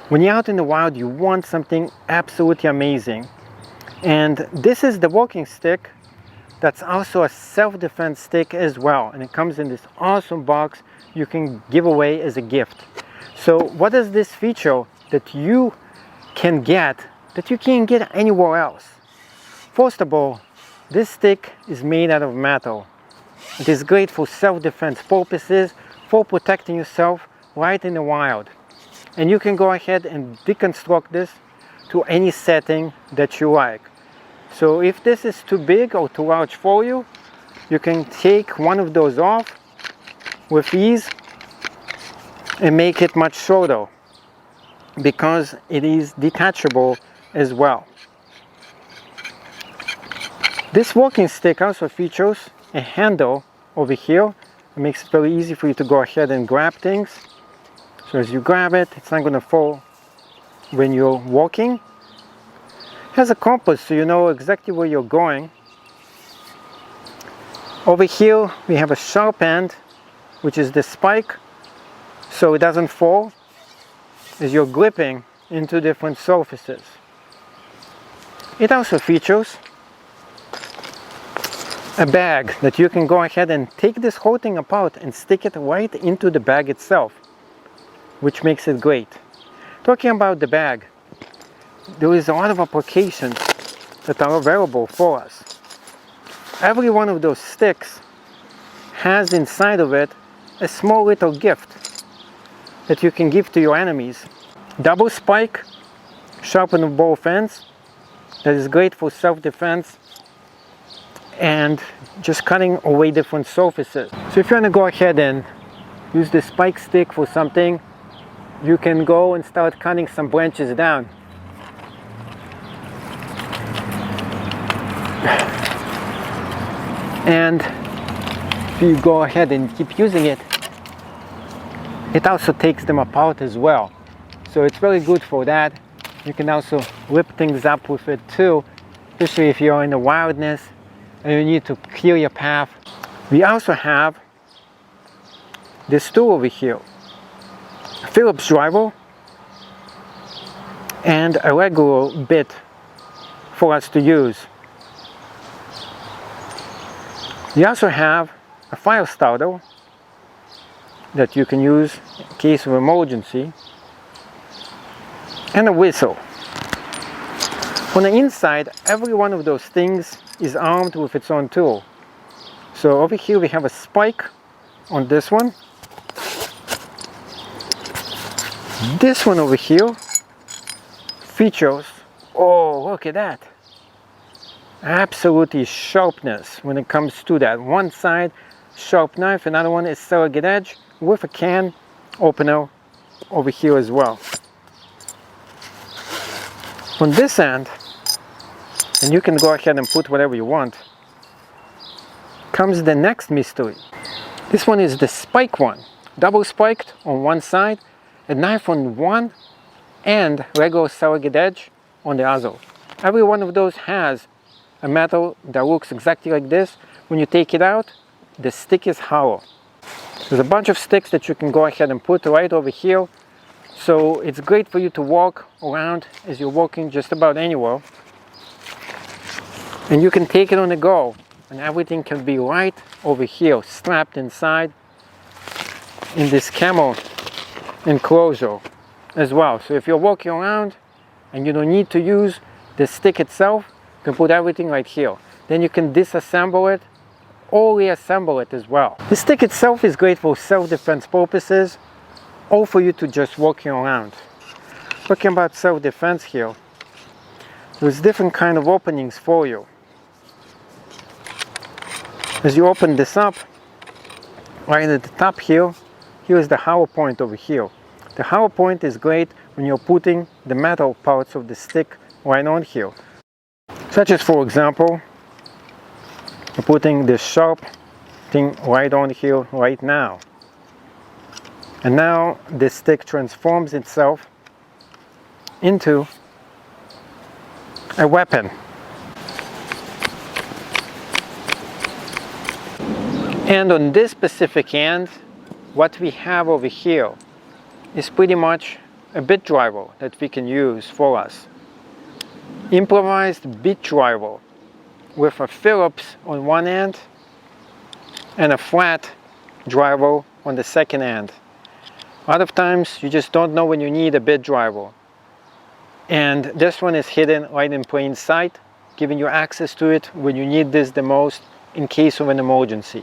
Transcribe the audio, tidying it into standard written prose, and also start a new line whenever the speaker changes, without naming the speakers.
When you're out in the wild, you want something absolutely amazing. And this is the walking stick that's also a self-defense stick as well. And it comes in this awesome box you can give away as a gift. So what is this feature that you can get that you can't get anywhere else? First of all, this stick is made out of metal. It is great for self-defense purposes, for protecting yourself right in the wild. And you can go ahead and deconstruct this to any setting that you like. So if this is too big or too large for you, you can take one of those off with ease and make it much shorter, because it is detachable as well. This walking stick also features a handle over here. It makes it very easy for you to go ahead and grab things. So as you grab it, it's not going to fall when you're walking. It has a compass, so you know exactly where you're going. Over here we have a sharp end, which is the spike, so it doesn't fall as you're gripping into different surfaces. It also features a bag that you can go ahead and take this whole thing apart and stick it right into the bag itself, which makes it great. Talking about the bag, there is a lot of applications that are available for us. Every one of those sticks has inside of it a small little gift that you can give to your enemies. Double spike, sharpened on both ends, that is great for self-defense and just cutting away different surfaces. So if you want to go ahead and use the spike stick for something, you can go and start cutting some branches down. And if you go ahead and keep using it, it also takes them apart as well. So it's very good for that. You can also whip things up with it too, especially if you're in the wilderness and you need to clear your path. We also have this tool over here, a Phillips driver and a regular bit for us to use. We also have a fire starter that you can use in case of emergency, and a whistle. On the inside, every one of those things is armed with its own tool. So over here we have a spike on this one. This one over here features, oh look at that, absolutely sharpness when it comes to that. One side sharp knife, another one is Sergey edge with a can opener over here as well. On this end, and you can go ahead and put whatever you want, comes the next mystery. This one is the spike one, double spiked on one side, a knife on one, and regular Sergey edge on the other. Every one of those has a metal that looks exactly like this. When you take it out, the stick is hollow. There's a bunch of sticks that you can go ahead and put right over here. So it's great for you to walk around as you're walking just about anywhere. And you can take it on the go, and everything can be right over here, strapped inside in this camel enclosure as well. So if you're walking around and you don't need to use the stick itself, you can put everything right here. Then you can disassemble it or reassemble it as well. The stick itself is great for self-defense purposes, or for you to just walking around. Talking about self-defense here, there's different kind of openings for you. As you open this up, right at the top here, here's the hollow point over here. The hollow point is great when you're putting the metal parts of the stick right on here. Such as, for example, you're putting this sharp thing right on here right now. And now this stick transforms itself into a weapon. And on this specific end, what we have over here is pretty much a bit driver that we can use for us. Improvised bit driver with a Phillips on one end and a flat driver on the second end. A lot of times you just don't know when you need a bit driver. And this one is hidden right in plain sight, giving you access to it when you need this the most in case of an emergency.